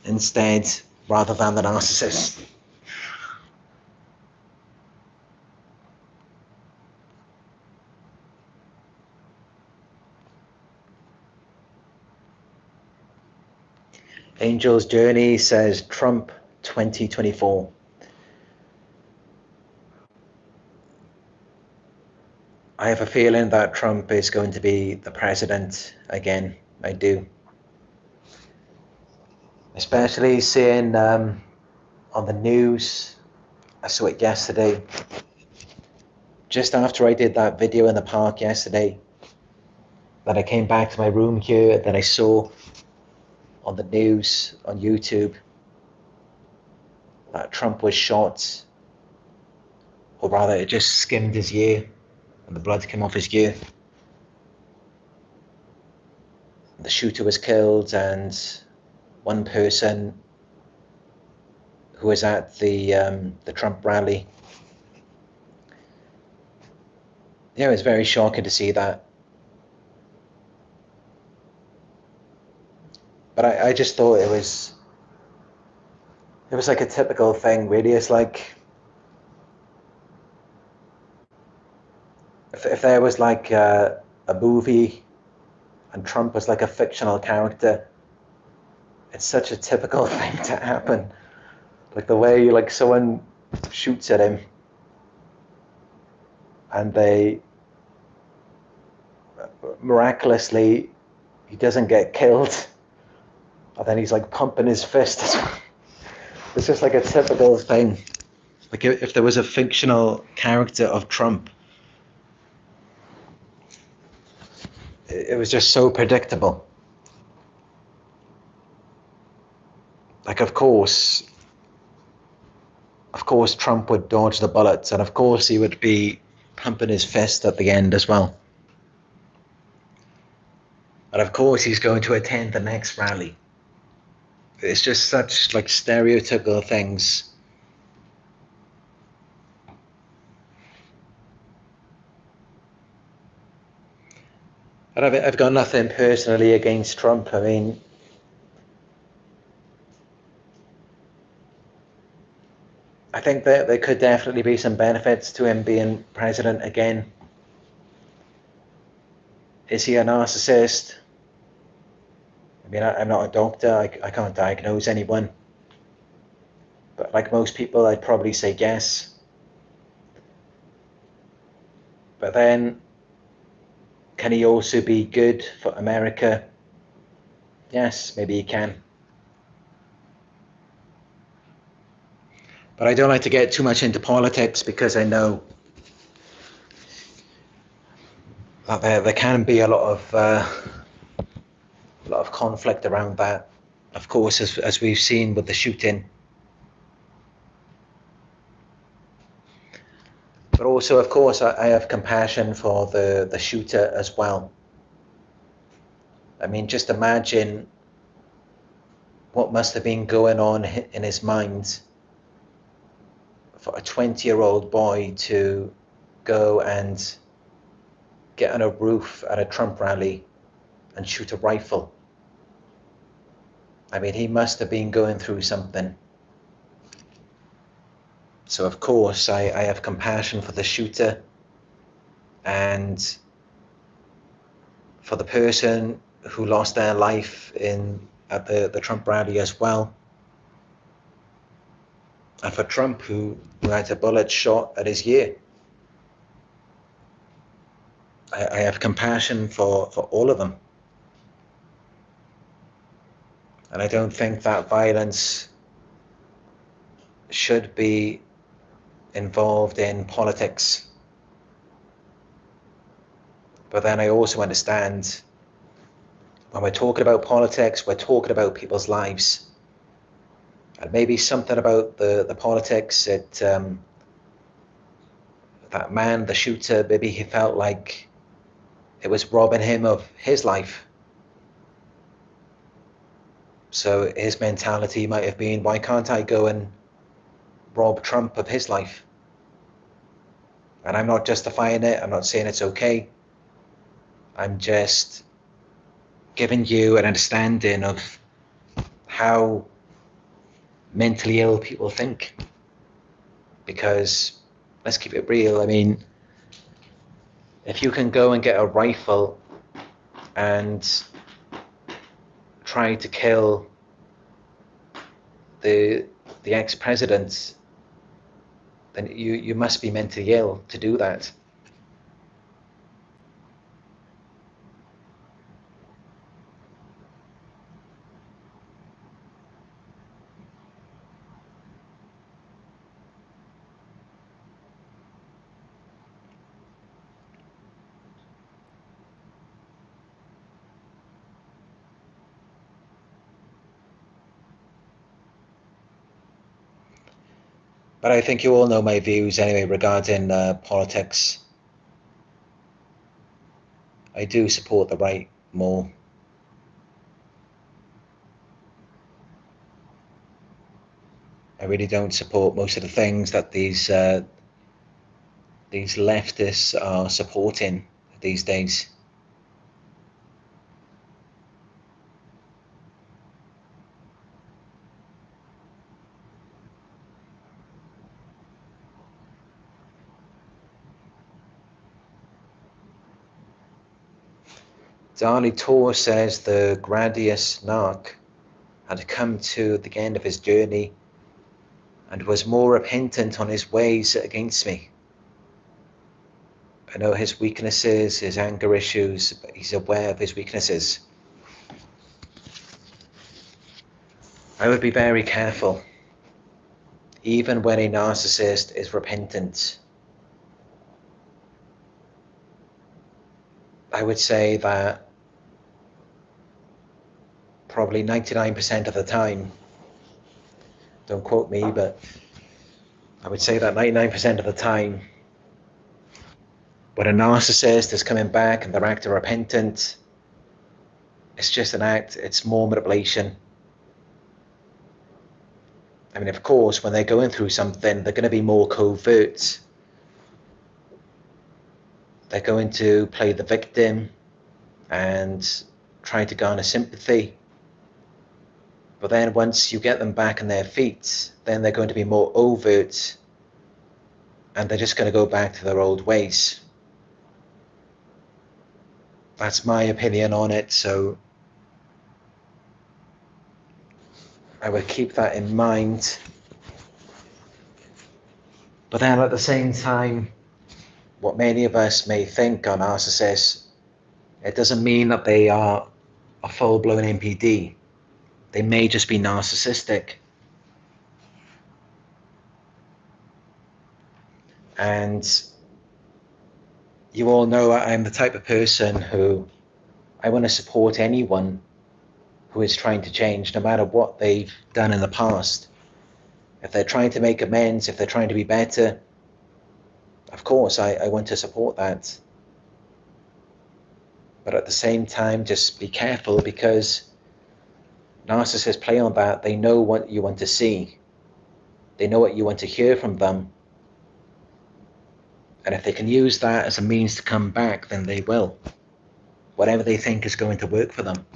instead, rather than the narcissist. Angel's Journey says Trump 2024. I have a feeling that Trump is going to be the president again. I do. Especially seeing on the news, I saw it yesterday, just after I did that video in the park yesterday, then I came back to my room here, then I saw on the news on YouTube that Trump was shot, or rather it just skimmed his ear and the blood came off his ear. The shooter was killed, and one person who was at the Trump rally. Yeah, it was very shocking to see that. But I just thought it was like a typical thing, really. It's like if there was like a movie and Trump was like a fictional character, it's such a typical thing to happen. Like the way like someone shoots at him and they miraculously, he doesn't get killed, and then he's like pumping his fist. It's just like a typical thing. Like if there was a fictional character of Trump, it was just so predictable. Like of course Trump would dodge the bullets, and of course he would be pumping his fist at the end as well. And of course he's going to attend the next rally. It's just such like stereotypical things. And I've got nothing personally against Trump. I mean, I think that there could definitely be some benefits to him being president again. Is he a narcissist? I mean, I'm not a doctor. I can't diagnose anyone. But like most people, I'd probably say yes. But then, can he also be good for America? Yes, maybe he can. But I don't like to get too much into politics because I know that there can be a lot of conflict around that. Of course, as we've seen with the shooting. But also, of course, I have compassion for the shooter as well. I mean, just imagine what must have been going on in his mind for a 20-year-old boy to go and get on a roof at a Trump rally and shoot a rifle. I mean, he must have been going through something. So, of course, I have compassion for the shooter and for the person who lost their life at the Trump rally as well. And for Trump, who had a bullet shot at his ear. I have compassion for all of them. And I don't think that violence should be involved in politics. But then I also understand when we're talking about politics, we're talking about people's lives. And maybe something about the politics, that man, the shooter, maybe he felt like it was robbing him of his life. So his mentality might have been, why can't I go and rob Trump of his life? And I'm not justifying it. I'm not saying it's okay. I'm just giving you an understanding of how mentally ill people think. Because let's keep it real. I mean, if you can go and get a rifle and try to kill the ex-president, then you must be mentally ill to do that. But I think you all know my views anyway regarding politics. I do support the right more. I really don't support most of the things that these leftists are supporting these days. Darley Tor says the Gradius Narc had come to the end of his journey and was more repentant on his ways against me. I know his weaknesses, his anger issues, but he's aware of his weaknesses. I would be very careful, even when a narcissist is repentant. I would say that probably 99% of the time, don't quote me, but I would say that 99% of the time, when a narcissist is coming back and they're acting repentant, it's just an act, it's more manipulation. I mean, of course, when they're going through something, they're going to be more covert. They're going to play the victim and try to garner sympathy. But then once you get them back on their feet, then they're going to be more overt and they're just going to go back to their old ways. That's my opinion on it, so I would keep that in mind. But then at the same time, what many of us may think are narcissists, it doesn't mean that they are a full-blown NPD. They may just be narcissistic. And you all know I'm the type of person who I want to support anyone who is trying to change, no matter what they've done in the past. If they're trying to make amends, if they're trying to be better, of course, I want to support that. But at the same time, just be careful, because narcissists play on that. They know what you want to see. They know what you want to hear from them. And if they can use that as a means to come back, then they will. Whatever they think is going to work for them.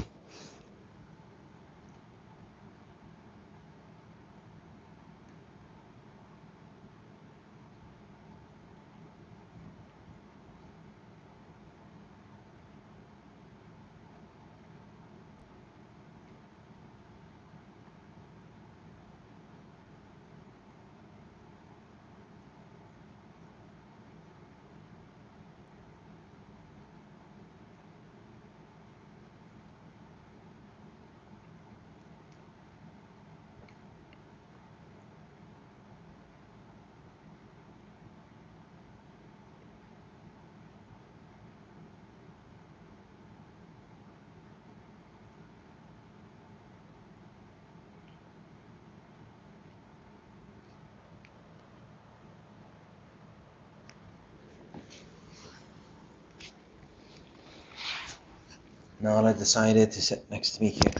Nala decided to sit next to me here.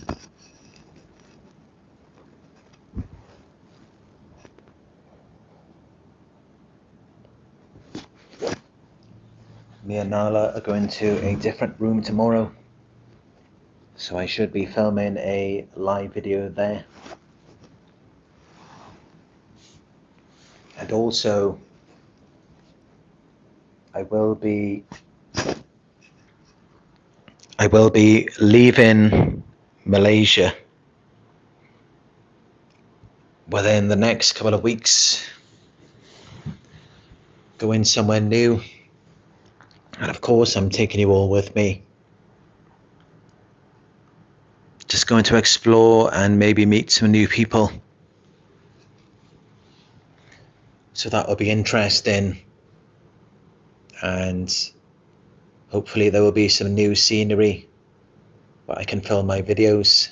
Me and Nala are going to a different room tomorrow, so I should be filming a live video there. And also, I will be leaving Malaysia within the next couple of weeks, going somewhere new. And of course, I'm taking you all with me. Just going to explore and maybe meet some new people. So that will be interesting. And hopefully there will be some new scenery where I can film my videos.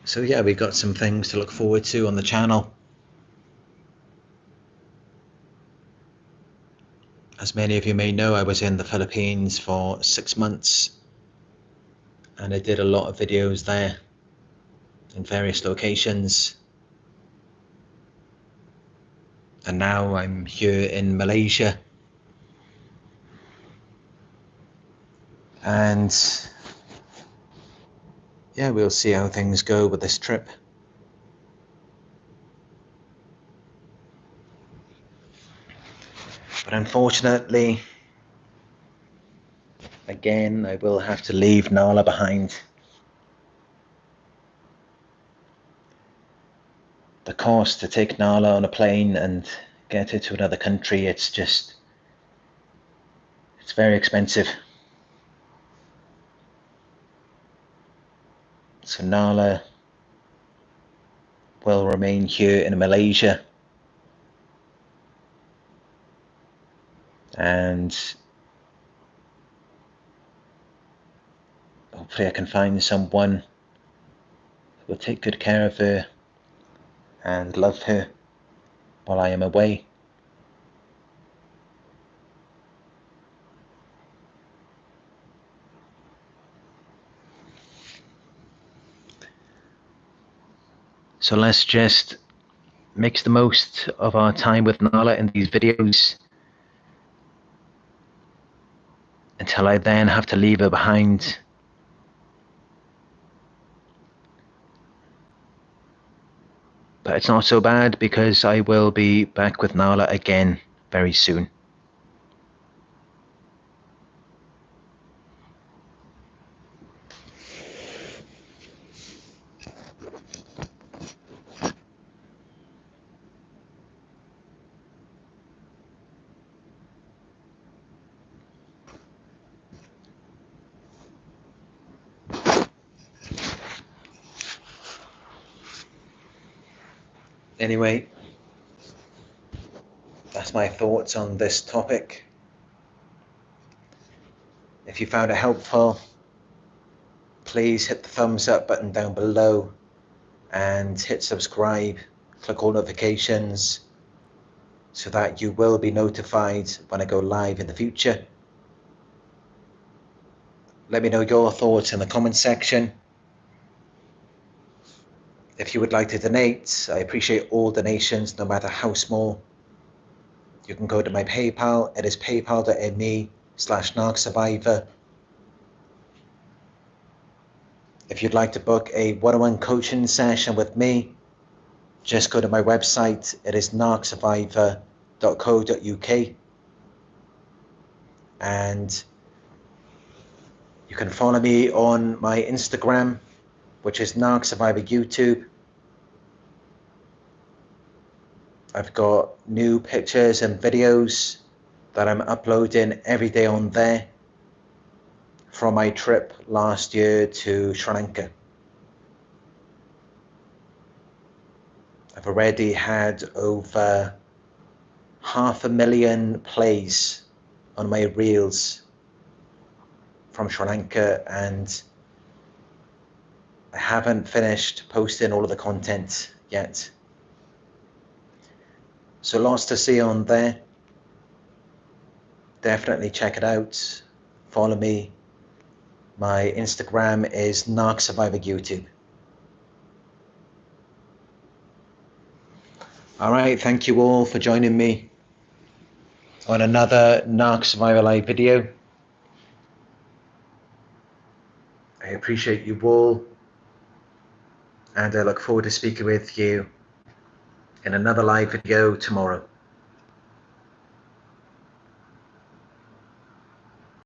So yeah, we've got some things to look forward to on the channel. As many of you may know, I was in the Philippines for 6 months, and I did a lot of videos there in various locations. And now I'm here in Malaysia. And yeah, we'll see how things go with this trip. But unfortunately, again, I will have to leave Nala behind. The cost to take Nala on a plane and get her to another country, it's very expensive. So Nala will remain here in Malaysia. And hopefully I can find someone who will take good care of her and love her while I am away. So let's just make the most of our time with Nala in these videos until I then have to leave her behind. But it's not so bad, because I will be back with Nala again very soon. Anyway, that's my thoughts on this topic. If you found it helpful, please hit the thumbs up button down below and hit subscribe, click all notifications so that you will be notified when I go live in the future. Let me know your thoughts in the comment section. If you would like to donate, I appreciate all donations, no matter how small. You can go to my PayPal. It is paypal.me/Narc Survivor. If you'd like to book a one-on-one coaching session with me, just go to my website. It is narcsurvivor.co.uk. And you can follow me on my Instagram, which is Narc Survivor YouTube. I've got new pictures and videos that I'm uploading every day on there from my trip last year to Sri Lanka. I've already had over 500,000 plays on my reels from Sri Lanka, and I haven't finished posting all of the content yet. So lots to see on there. Definitely check it out. Follow me. My Instagram is Narc Survivor YouTube. All right, thank you all for joining me on another Narc Survivor live video. I appreciate you all, and I look forward to speaking with you in another live video tomorrow.